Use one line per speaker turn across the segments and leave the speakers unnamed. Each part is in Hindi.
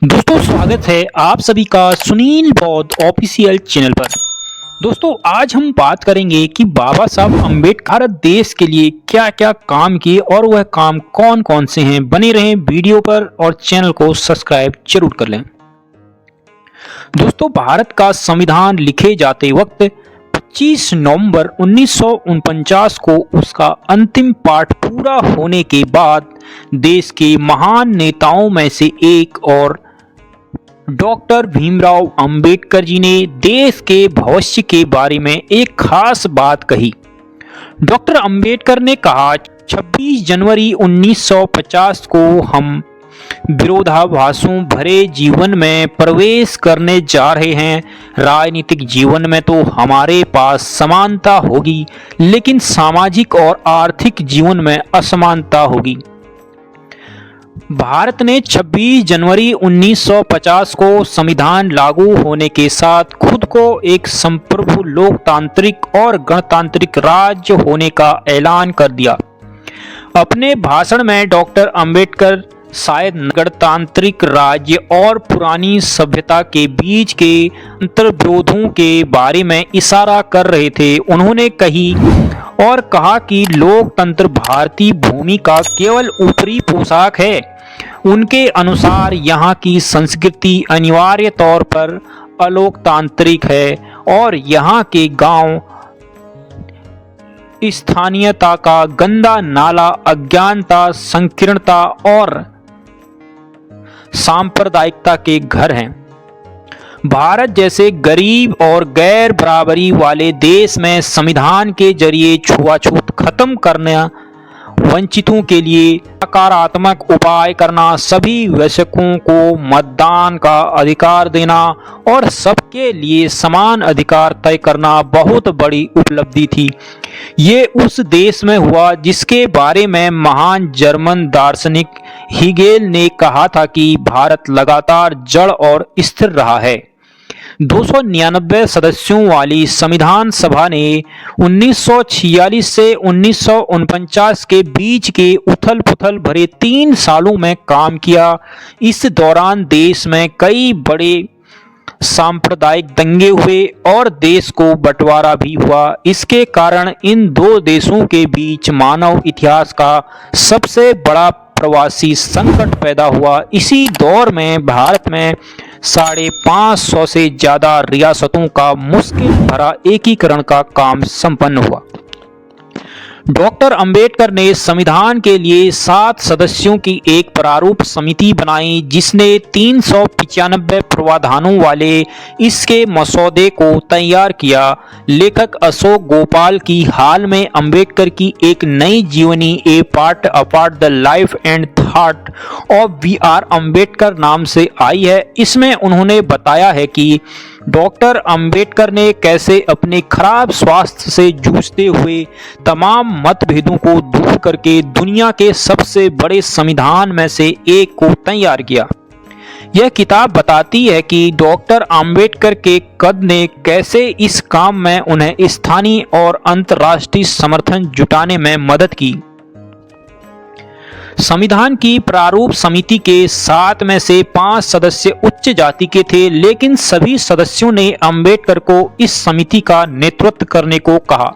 दोस्तों स्वागत है आप सभी का सुनील बौद्ध ऑफिशियल चैनल पर। दोस्तों आज हम बात करेंगे कि बाबा साहब अम्बेडकर भारत देश के लिए क्या क्या काम किए और वह काम कौन कौन से हैं। बने रहें वीडियो पर और चैनल को सब्सक्राइब जरूर कर लें। दोस्तों भारत का संविधान लिखे जाते वक्त 25 नवंबर 1949 को उसका अंतिम पाठ पूरा होने के बाद देश के महान नेताओं में से एक और डॉक्टर भीमराव अंबेडकर जी ने देश के भविष्य के बारे में एक खास बात कही। डॉक्टर अंबेडकर ने कहा, 26 जनवरी 1950 को हम विरोधाभासों भरे जीवन में प्रवेश करने जा रहे हैं। राजनीतिक जीवन में तो हमारे पास समानता होगी, लेकिन सामाजिक और आर्थिक जीवन में असमानता होगी। भारत ने 26 जनवरी 1950 को संविधान लागू होने के साथ खुद को एक संप्रभु लोकतांत्रिक और गणतांत्रिक राज्य होने का ऐलान कर दिया। अपने भाषण में डॉक्टर अंबेडकर शायद गणतांत्रिक राज्य और पुरानी सभ्यता के बीच के अंतर्विरोधों के बारे में इशारा कर रहे थे। उन्होंने कहा कि लोकतंत्र भारतीय भूमि का केवल ऊपरी पोशाक है। उनके अनुसार यहाँ की संस्कृति अनिवार्य तौर पर अलोकतांत्रिक है और यहाँ के गांव स्थानीयता का गंदा नाला, अज्ञानता, संकीर्णता और सांप्रदायिकता के घर हैं। भारत जैसे गरीब और गैर बराबरी वाले देश में संविधान के जरिए छुआछूत खत्म करना, वंचितों के लिए सकारात्मक उपाय करना, सभी वयस्कों को मतदान का अधिकार देना और सबके लिए समान अधिकार तय करना बहुत बड़ी उपलब्धि थी। ये उस देश में हुआ जिसके बारे में महान जर्मन दार्शनिक हेगेल ने कहा था कि भारत लगातार जड़ और स्थिर रहा है। 299 सदस्यों वाली संविधान सभा ने 1946 से 1949 के बीच के उथल-पुथल भरे 3 सालों में काम किया। इस दौरान देश में कई बड़े सांप्रदायिक दंगे हुए और देश को बंटवारा भी हुआ। इसके कारण इन दो देशों के बीच मानव इतिहास का सबसे बड़ा प्रवासी संकट पैदा हुआ। इसी दौर में भारत में 550 से ज्यादा रियासतों का मुश्किल भरा एकीकरण का काम संपन्न हुआ। डॉक्टर अंबेडकर ने संविधान के लिए 7 सदस्यों की एक प्रारूप समिति बनाई, जिसने 395 प्रावधानों वाले इसके मसौदे को तैयार किया। लेखक अशोक गोपाल की हाल में अंबेडकर की एक नई जीवनी a part apart the life and thought of B R Ambedkar नाम से आई है। इसमें उन्होंने बताया है कि डॉक्टर अंबेडकर ने कैसे अपने खराब स्वास्थ्य से जूझते हुए तमाम मतभेदों को दूर करके दुनिया के सबसे बड़े संविधान में से एक को तैयार किया। यह किताब बताती है कि डॉक्टर अंबेडकर के कद ने कैसे इस काम में उन्हें स्थानीय और अंतर्राष्ट्रीय समर्थन जुटाने में मदद की। संविधान की प्रारूप समिति के 7 में से 5 सदस्य उच्च जाति के थे, लेकिन सभी सदस्यों ने अंबेडकर को इस समिति का नेतृत्व करने को कहा।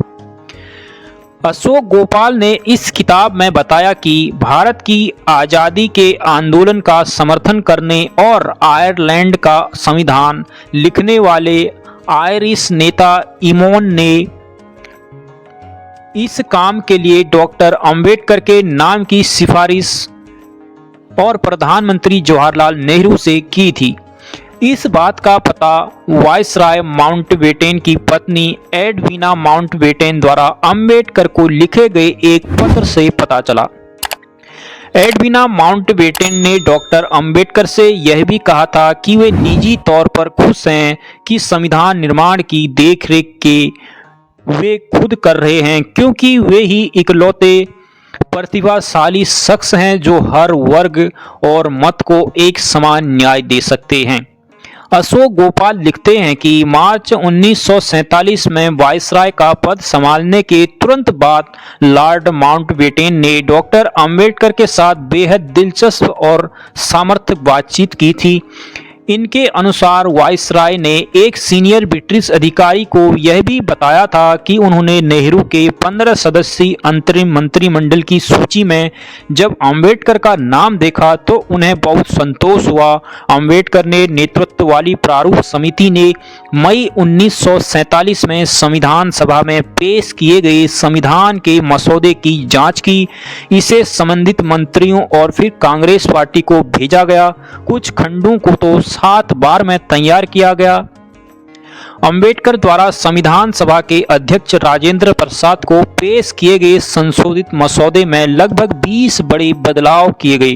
अशोक गोपाल ने इस किताब में बताया कि भारत की आज़ादी के आंदोलन का समर्थन करने और आयरलैंड का संविधान लिखने वाले आयरिश नेता इमोन ने इस काम के लिए डॉक्टर अंबेडकर के नाम की सिफारिश और प्रधानमंत्री जवाहरलाल नेहरू से की थी। इस बात का पता वायसराय माउंटबेटन की पत्नी एडविना माउंटबेटन द्वारा अंबेडकर को लिखे गए एक पत्र से पता चला। एडविना माउंटबेटन ने डॉक्टर अंबेडकर से यह भी कहा था कि वे निजी तौर पर खुश हैं कि संविधान निर्माण की देखरेख के वे खुद कर रहे हैं, क्योंकि वे ही इकलौते प्रतिभाशाली शख्स हैं जो हर वर्ग और मत को एक समान न्याय दे सकते हैं। अशोक गोपाल लिखते हैं कि मार्च 1947 में वायसराय का पद संभालने के तुरंत बाद लॉर्ड माउंटबेटन ने डॉक्टर अंबेडकर के साथ बेहद दिलचस्प और सामर्थ्य बातचीत की थी। इनके अनुसार वायसराय ने एक सीनियर ब्रिटिश अधिकारी को यह भी बताया था कि उन्होंने नेहरू के 15 सदस्यीय अंतरिम मंत्रिमंडल की सूची में जब अंबेडकर का नाम देखा तो उन्हें बहुत संतोष हुआ। अंबेडकर ने नेतृत्व वाली प्रारूप समिति ने मई 1947 में संविधान सभा में पेश किए गए संविधान के मसौदे की जांच की। इसे संबंधित मंत्रियों और फिर कांग्रेस पार्टी को भेजा गया। कुछ खंडों को तो 7 बार में तैयार किया गया। अंबेडकर द्वारा संविधान सभा के अध्यक्ष राजेंद्र प्रसाद को पेश किए गए संशोधित मसौदे में लगभग 20 बड़े बदलाव किए गए।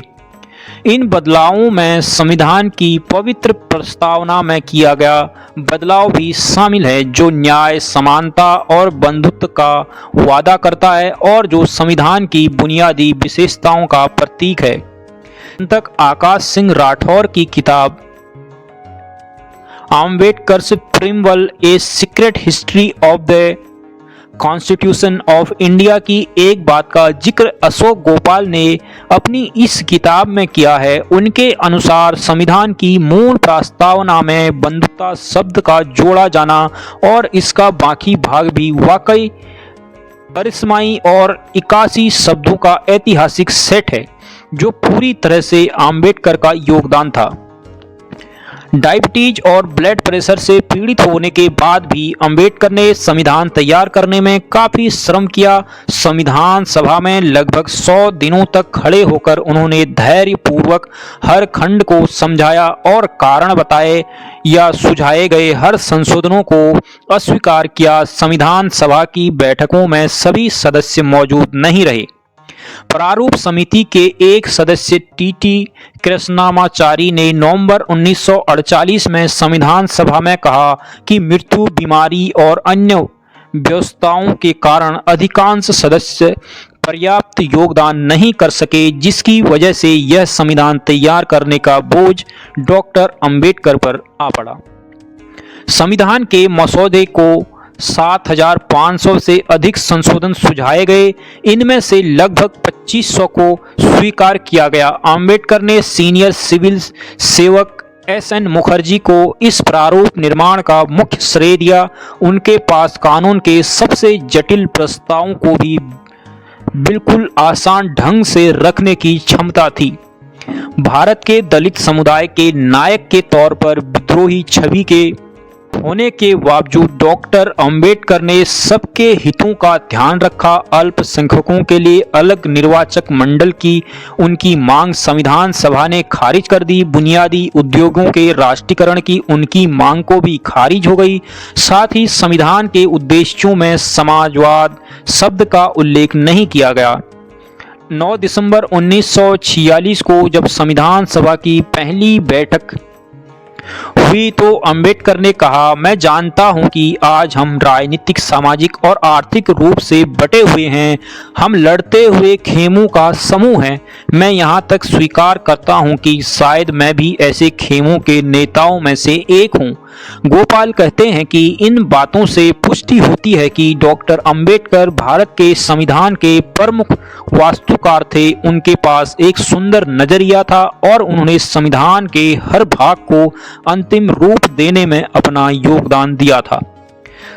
इन बदलावों में संविधान की पवित्र प्रस्तावना में किया गया बदलाव भी शामिल है, जो न्याय, समानता और बंधुत्व का वादा करता है और जो संविधान की बुनियादी विशेषताओं का प्रतीक है। तक आकाश सिंह राठौर की किताब Ambedkar's preamble a secret history of the constitution of India की एक बात का जिक्र अशोक गोपाल ने अपनी इस किताब में किया है। उनके अनुसार संविधान की मूल प्रस्तावना में बंधुता शब्द का जोड़ा जाना और इसका बाकी भाग भी वाकई करिश्माई और 81 शब्दों का ऐतिहासिक सेट है, जो पूरी तरह से आम्बेडकर का योगदान था। डायबिटीज और ब्लड प्रेशर से पीड़ित होने के बाद भी अंबेडकर ने संविधान तैयार करने में काफी श्रम किया। संविधान सभा में लगभग 100 दिनों तक खड़े होकर उन्होंने धैर्यपूर्वक हर खंड को समझाया और कारण बताए या सुझाए गए हर संशोधनों को अस्वीकार किया। संविधान सभा की बैठकों में सभी सदस्य मौजूद नहीं रहे। प्रारूप समिति के एक सदस्य टीटी कृष्णामाचारी ने नवंबर 1948 में संविधान सभा में कहा कि मृत्यु, बीमारी और अन्य व्यवस्थाओं के कारण अधिकांश सदस्य पर्याप्त योगदान नहीं कर सके, जिसकी वजह से यह संविधान तैयार करने का बोझ डॉक्टर अंबेडकर पर आ पड़ा। संविधान के मसौदे को 7500 से अधिक संशोधन सुझाए गए। इनमें से लगभग 2500 को स्वीकार किया गया। अंबेडकर ने सीनियर सिविल सेवक एसएन मुखर्जी को इस प्रारूप निर्माण का मुख्य श्रेय दिया। उनके पास कानून के सबसे जटिल प्रस्तावों को भी बिल्कुल आसान ढंग से रखने की क्षमता थी। भारत के दलित समुदाय के नायक के तौर पर विद्रोही छवि के होने के बावजूद डॉक्टर अंबेडकर ने सबके हितों का ध्यान रखा। अल्पसंख्यकों के लिए अलग निर्वाचक मंडल की उनकी मांग संविधान सभा ने खारिज कर दी। बुनियादी उद्योगों के राष्ट्रीयकरण की उनकी मांग को भी खारिज हो गई। साथ ही संविधान के उद्देश्यों में समाजवाद शब्द का उल्लेख नहीं किया गया। 9 दिसंबर 1946 को जब संविधान सभा की पहली बैठक हुई तो अंबेडकर ने कहा, मैं जानता हूं कि आज हम राजनीतिक, सामाजिक और आर्थिक रूप से बटे हुए हैं। हम लड़ते हुए खेमों का समूह हैं। मैं यहां तक स्वीकार करता हूं कि शायद मैं भी ऐसे खेमों के नेताओं में से एक हूं। गोपाल कहते हैं कि इन बातों से पुष्टि होती है कि डॉक्टर अंबेडकर भारत के संविधान के प्रमुख वास्तुकार थे। उनके पास एक सुंदर नजरिया था और उन्होंने संविधान के हर भाग को अंतिम रूप देने में अपना योगदान दिया था।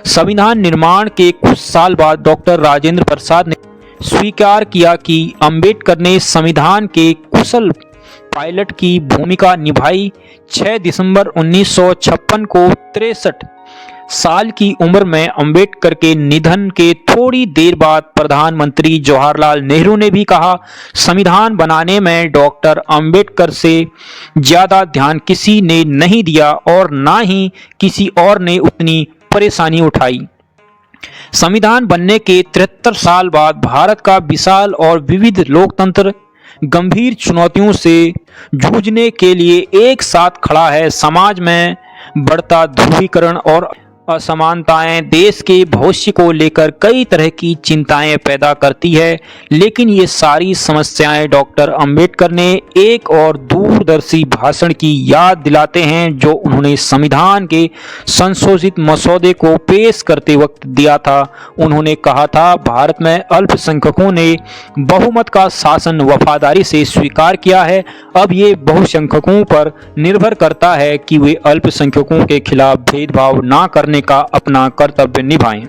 संविधान निर्माण के कुछ साल बाद डॉक्टर राजेंद्र प्रसाद ने स्वीकार किया कि अंबेडकर ने संविधान के कुशल पायलट की भूमिका निभाई। 6 दिसंबर 1956 को 63 साल की उम्र में अंबेडकर के निधन के थोड़ी देर बाद प्रधानमंत्री जवाहरलाल नेहरू ने भी कहा, संविधान बनाने में डॉक्टर अंबेडकर से ज्यादा ध्यान किसी ने नहीं दिया और ना ही किसी और ने उतनी परेशानी उठाई। संविधान बनने के 73 साल बाद भारत का विशाल और विविध लोकतंत्र गंभीर चुनौतियों से जूझने के लिए एक साथ खड़ा है। समाज में बढ़ता ध्रुवीकरण और असमानताएं देश के भविष्य को लेकर कई तरह की चिंताएं पैदा करती है, लेकिन ये सारी समस्याएं डॉक्टर अंबेडकर ने एक और दूरदर्शी भाषण की याद दिलाते हैं जो उन्होंने संविधान के संशोधित मसौदे को पेश करते वक्त दिया था। उन्होंने कहा था, भारत में अल्पसंख्यकों ने बहुमत का शासन वफादारी से स्वीकार किया है। अब ये बहुसंख्यकों पर निर्भर करता है कि वे अल्पसंख्यकों के खिलाफ भेदभाव ना करने का अपना कर्तव्य निभाएं।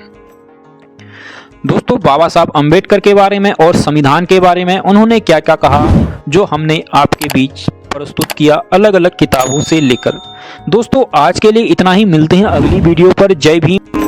दोस्तों, बाबा साहब अंबेडकर के बारे में और संविधान के बारे में उन्होंने क्या क्या कहा, जो हमने आपके बीच प्रस्तुत किया अलग अलग किताबों से लेकर। दोस्तों, आज के लिए इतना ही। मिलते हैं अगली वीडियो पर। जय भीम।